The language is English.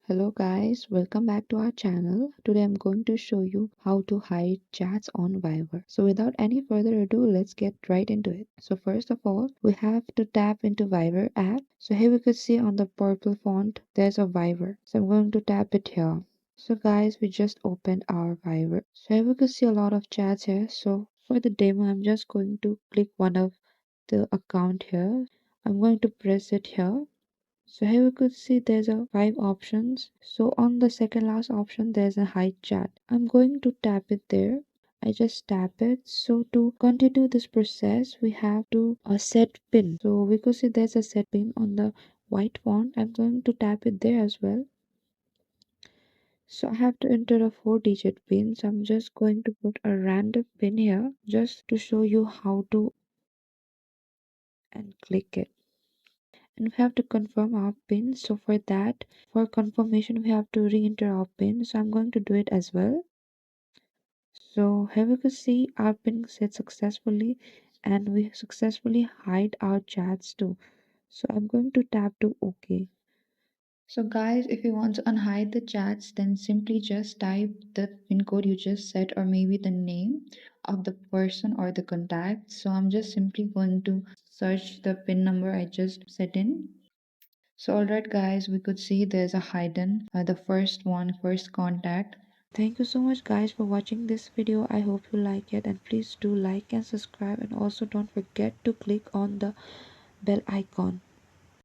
Hello guys, welcome back to our channel. Today I'm going to show you how to hide chats on Viber. So without any further ado, let's get right into it. So first of all, we have to tap into Viber app. So here we could see on the purple font, there's a Viber. So I'm going to tap it here. So guys, we just opened our Viber. So here we could see a lot of chats here. So for the demo, I'm just going to click one of the account here. I'm going to press it here. So here we could see there's a five options. So on the second last option there's a hide chat. I'm going to tap it there. I just tap it. So to continue this process we have to set pin. So we could see there's a set pin on the white font. I'm going to tap it there as well. So I have to enter a 4-digit pin. So I'm just going to put a random pin here just to show you how to and click it. And we have to confirm our pin. So for that, for confirmation we have to re-enter our pin. So I'm going to do it as well. So here we can see our pin set successfully and we successfully hide our chats too. So I'm going to tap to OK. So guys, if you want to unhide the chats, then simply just type the pin code you just set or maybe the name of the person or the contact. So I'm just simply going to search the pin number I just set in. So, alright, guys, we could see there's a hidden, the first one, first contact. Thank you so much, guys, for watching this video. I hope you like it, and please do like and subscribe, and also don't forget to click on the bell icon.